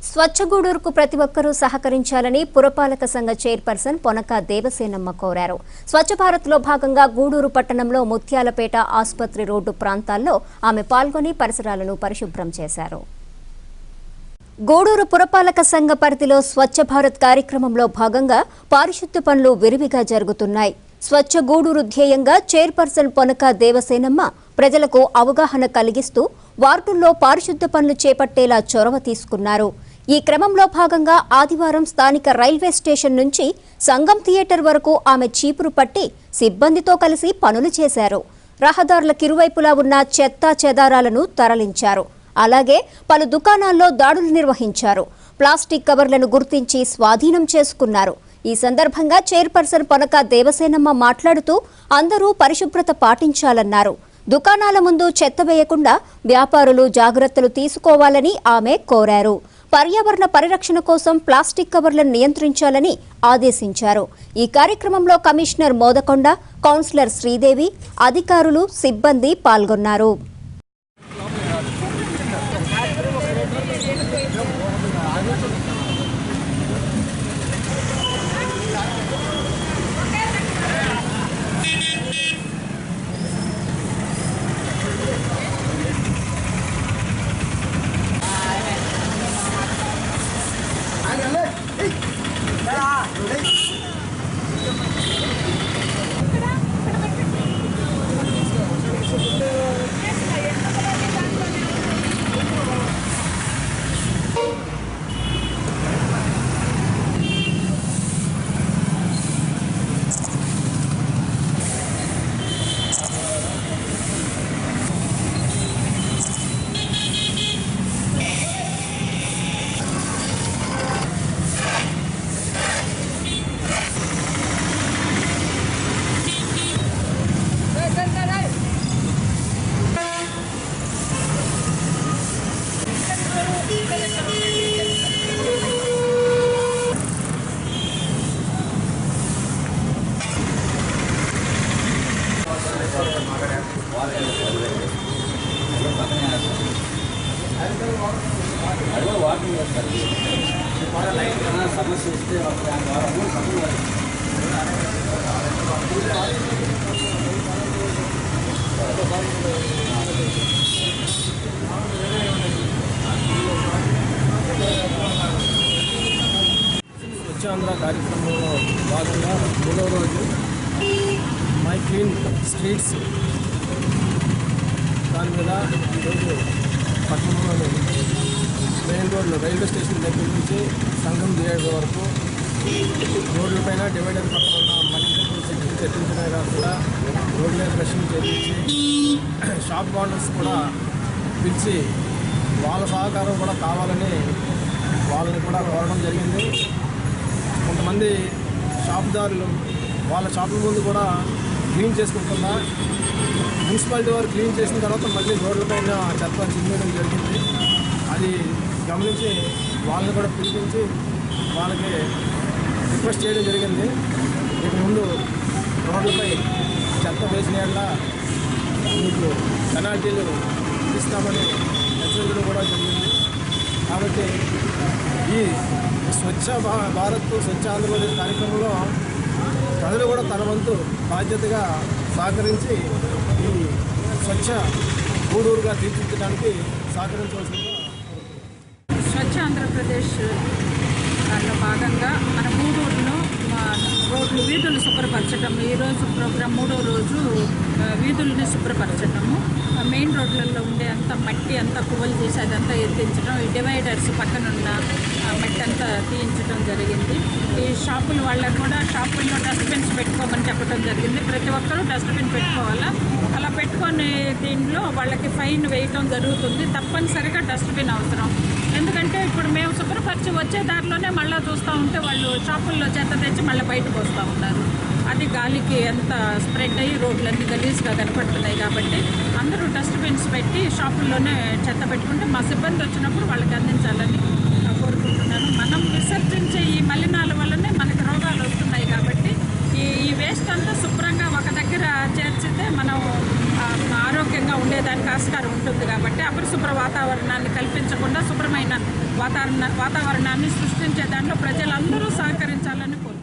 స్వచ్ఛ గూడూరుకు ప్రతి ఒక్కరూ సహకరించాలని పురపాలక సంఘ చైర్పర్సన్ పొనక దేవసేనమ్మ కోరారు. స్వచ్ఛ భారత్లో భాగంగా గూడూరు పట్టణంలో ముత్యాలపేట ఆసుపత్రి రోడ్డు ప్రాంతాల్లో ఆమె పాల్గొని పరిసరాలను పరిశుభ్రం చేశారు. గూడూరు పురపాలక సంఘ పరిధిలో స్వచ్ఛ భారత్ కార్యక్రమంలో భాగంగా పారిశుద్ధ్య పనులు విరివిగా జరుగుతున్నాయి. స్వచ్ఛ గూడూరు ధ్యేయంగా చైర్పర్సన్ పొనక దేవసేనమ్మ ప్రజలకు అవగాహన కలిగిస్తూ వార్డుల్లో పారిశుద్ధ్య పనులు చేపట్టేలా చొరవ తీసుకున్నారు. ఈ క్రమంలో భాగంగా ఆదివారం స్థానిక రైల్వే స్టేషన్ నుంచి సంగం థియేటర్ వరకు ఆమె చీపురు పట్టి సిబ్బందితో కలిసి పనులు చేశారు. రహదారులకు ఇరువైపులా ఉన్న చెత్తా చెదారాలను తరలించారు. అలాగే పలు దుకాణాల్లో దాడులు నిర్వహించారు. ప్లాస్టిక్ కవర్లను గుర్తించి స్వాధీనం చేసుకున్నారు. ఈ సందర్భంగా చైర్పర్సన్ పొనక దేవసేనమ్మ మాట్లాడుతూ అందరూ పరిశుభ్రత పాటించాలన్నారు. దుకాణాల ముందు చెత్త వేయకుండా వ్యాపారులు జాగ్రత్తలు తీసుకోవాలని ఆమె కోరారు. పర్యావరణ పరిరక్షణ కోసం ప్లాస్టిక్ కవర్లను నియంత్రించాలని ఆదేశించారు. ఈ కార్యక్రమంలో కమిషనర్ మోదకొండ, కౌన్సిలర్ శ్రీదేవి, అధికారులు, సిబ్బంది పాల్గొన్నారు. స్వచ్ఛాంధ్ర కార్యక్రమంలో భాగంగా 3వ రోజు మై క్లీన్ స్ట్రీట్స్ దాని మీద ఈరోజు పట్టణంలోని మెయిన్ రోడ్లు రైల్వే స్టేషన్ దగ్గర నుంచి సంగం థియేటర్ వరకు రోడ్లపైన డివైడర్ పక్కన ఉన్న మట్టి చెట్టించడమే కాకుండా రోడ్ల బ్రషింగ్ చేయించి షాప్ ఓనర్స్ కూడా పిలిచి వాళ్ళ సహకారం కూడా కావాలని వాళ్ళని కూడా కోరడం జరిగింది. కొంతమంది షాపుదారులు వాళ్ళ షాపుల ముందు కూడా క్లీన్ చేసుకుంటున్నా మున్సిపాలిటీ వారు క్లీన్ చేసిన తర్వాత మళ్ళీ రోడ్లపైన చెత్త చిందడం జరిగింది. అది గమనించి వాళ్ళని కూడా పిలిపించి వాళ్ళకి రిక్వెస్ట్ చేయడం జరిగింది. ఇక ముందు రోడ్లపై చెత్త వేసిన మీకు పెనాల్టీలు ఇస్తామని హెచ్చరించడం కూడా జరిగింది. కాబట్టి ఈ స్వచ్ఛ భారత్ స్వచ్ఛ ఆంధ్రప్రదేశ్ కార్యక్రమంలో ప్రజలు కూడా తన వంతు బాధ్యతగా సహకరించి ఈ స్వచ్ఛ గూడూరుగా తీర్చిదిద్దడానికి సహకరించవలసిందిగా స్వచ్ఛ ఆంధ్రప్రదేశ్ దాంట్లో భాగంగా మన గూడూరులో రోడ్లు వీధులు శుభ్రపరచడం. ఈరోజు ప్రోగ్రాం 3వ రోజు వీధుల్ని శుభ్రపరచడము. మెయిన్ రోడ్లలో ఉండే అంత మట్టి అంతా కువ్వలు చేసి అదంతా ఎత్తించడం, ఈ డివైడర్స్ పక్కనున్న మట్టి అంతా తీయించడం జరిగింది. ఈ షాపుల వాళ్ళకు కూడా షాపుల్లో డస్ట్బిన్స్ పెట్టుకోమని చెప్పడం జరిగింది. ప్రతి ఒక్కరూ డస్ట్బిన్ పెట్టుకోవాలా. అలా పెట్టుకొని దీంట్లో వాళ్ళకి ఫైన్ వేయటం జరుగుతుంది. తప్పనిసరిగా డస్ట్బిన్ అవసరం. ఎందుకంటే ఇప్పుడు మేము శుభ్రపరిచి వచ్చే దారిలోనే మళ్ళీ చూస్తూ ఉంటే వాళ్ళు షాపుల్లో చెత్త తెచ్చి మళ్ళీ బయటకు వస్తూ ఉన్నారు. అది గాలికి ఎంత స్ప్రెడ్ అయ్యి రోడ్లన్నీ గలీజ్గా కనపడుతున్నాయి. కాబట్టి అందరూ డస్ట్బిన్స్ పెట్టి షాపుల్లోనే చెత్త పెట్టుకుంటే మా సిబ్బంది వచ్చినప్పుడు వాళ్ళకి అందించాలని కోరుకుంటున్నాను. మనం విసర్జించే ఈ మలినాల వల్లనే మనకి రోగాలు వస్తున్నాయి. కాబట్టి ఈ వేస్ట్ అంతా శుభ్రంగా ఒక దగ్గర చేర్చితే మనం ఆరోగ్యంగా ఉండేదానికి ఆస్కారం ఉంటుంది. కాబట్టి అపరిశుభ్ర వాతావరణాన్ని కల్పించకుండా శుభ్రమైన శుభ్రమైన వాతావరణాన్ని సృష్టించే దాంట్లో ప్రజలందరూ సహకరించాలని కోరుతున్నాను.